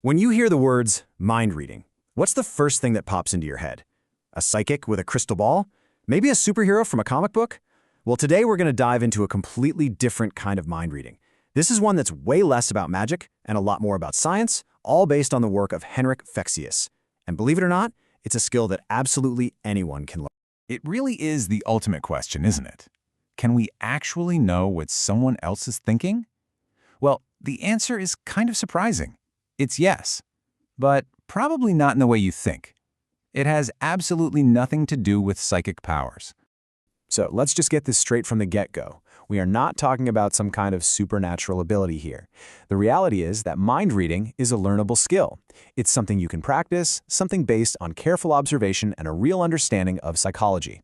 When you hear the words mind reading, what's the first thing that pops into your head? A psychic with a crystal ball? Maybe a superhero from a comic book? Well, today we're going to dive into a completely different kind of mind reading. This is one that's way less about magic and a lot more about science, all based on the work of Henrik Fexeus. And believe it or not, it's a skill that absolutely anyone can learn. It really is the ultimate question, isn't it? Can we actually know what someone else is thinking? Well, the answer is kind of surprising. It's yes, but probably not in the way you think. It has absolutely nothing to do with psychic powers. So let's just get this straight from the get-go. We are not talking about some kind of supernatural ability here. The reality is that mind reading is a learnable skill. It's something you can practice, something based on careful observation and a real understanding of psychology.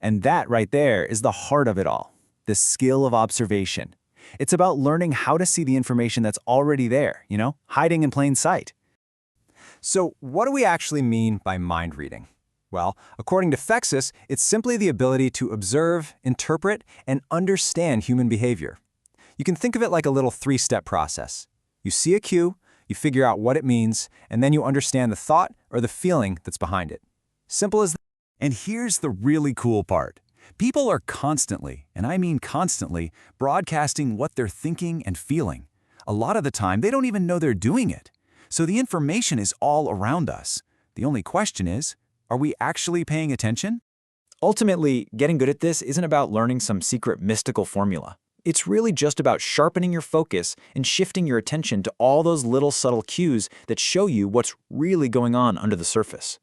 And that right there is the heart of it all, the skill of observation. It's about learning how to see the information that's already there, hiding in plain sight. So what do we actually mean by mind reading? Well, according to Fexeus, it's simply the ability to observe, interpret, and understand human behavior. You can think of it like a little three-step process. You see a cue, you figure out what it means, and then you understand the thought or the feeling that's behind it. Simple as that. And here's the really cool part. People are constantly, and I mean constantly, broadcasting what they're thinking and feeling. A lot of the time, they don't even know they're doing it. So the information is all around us. The only question is, are we actually paying attention? Ultimately, getting good at this isn't about learning some secret mystical formula. It's really just about sharpening your focus and shifting your attention to all those little subtle cues that show you what's really going on under the surface.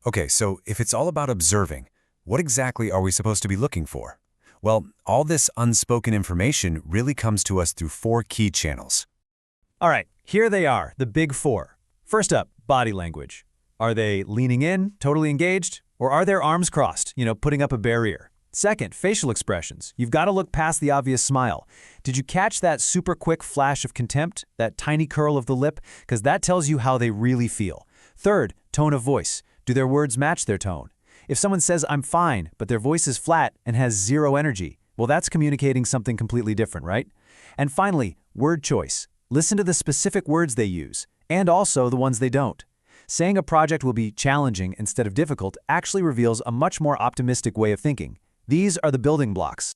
Okay, so if it's all about observing, what exactly are we supposed to be looking for? Well, all this unspoken information really comes to us through 4 key channels. All right, here they are, the big 4. First up, body language. Are they leaning in, totally engaged? Or are their arms crossed, putting up a barrier? Second, facial expressions. You've got to look past the obvious smile. Did you catch that super quick flash of contempt, that tiny curl of the lip? Because that tells you how they really feel. Third, tone of voice. Do their words match their tone? If someone says, "I'm fine," but their voice is flat and has zero energy, well, that's communicating something completely different, right? And finally, word choice. Listen to the specific words they use, and also the ones they don't. Saying a project will be challenging instead of difficult actually reveals a much more optimistic way of thinking. These are the building blocks.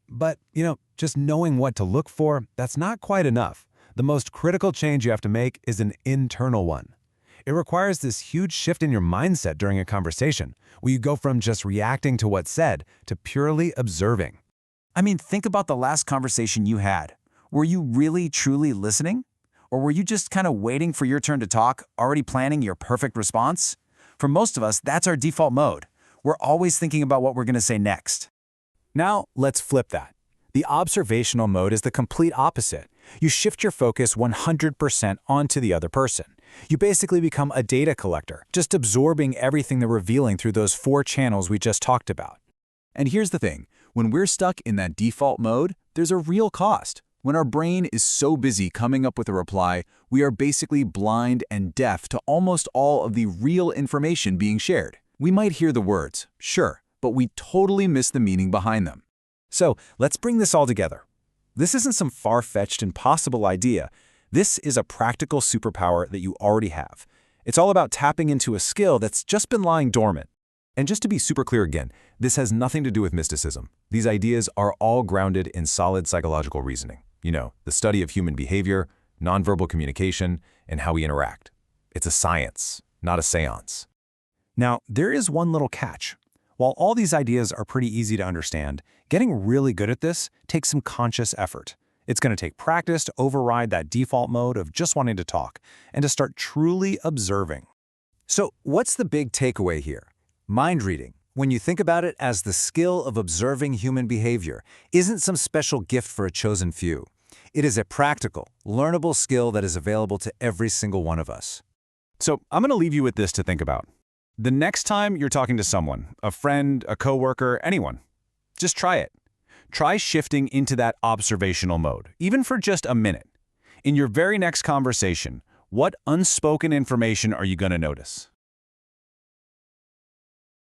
But, just knowing what to look for, that's not quite enough. The most critical change you have to make is an internal one. It requires this huge shift in your mindset during a conversation, where you go from just reacting to what's said to purely observing. I mean, think about the last conversation you had. Were you really, truly listening? Or were you just kind of waiting for your turn to talk, already planning your perfect response? For most of us, that's our default mode. We're always thinking about what we're going to say next. Now, let's flip that. The observational mode is the complete opposite. You shift your focus 100% onto the other person. You basically become a data collector, just absorbing everything they're revealing through those 4 channels we just talked about. And here's the thing. When we're stuck in that default mode, there's a real cost. When our brain is so busy coming up with a reply, we are basically blind and deaf to almost all of the real information being shared. We might hear the words, sure, but we totally miss the meaning behind them. So let's bring this all together. This isn't some far-fetched, impossible idea. This is a practical superpower that you already have. It's all about tapping into a skill that's just been lying dormant. And just to be super clear again, this has nothing to do with mysticism. These ideas are all grounded in solid psychological reasoning. The study of human behavior, nonverbal communication, and how we interact. It's a science, not a seance. Now, there is one little catch. While all these ideas are pretty easy to understand, getting really good at this takes some conscious effort. It's going to take practice to override that default mode of just wanting to talk and to start truly observing. So what's the big takeaway here? Mind reading, when you think about it as the skill of observing human behavior, isn't some special gift for a chosen few. It is a practical, learnable skill that is available to every single one of us. So I'm going to leave you with this to think about. The next time you're talking to someone, a friend, a coworker, anyone, just try it. Try shifting into that observational mode, even for just a minute. In your very next conversation, what unspoken information are you going to notice?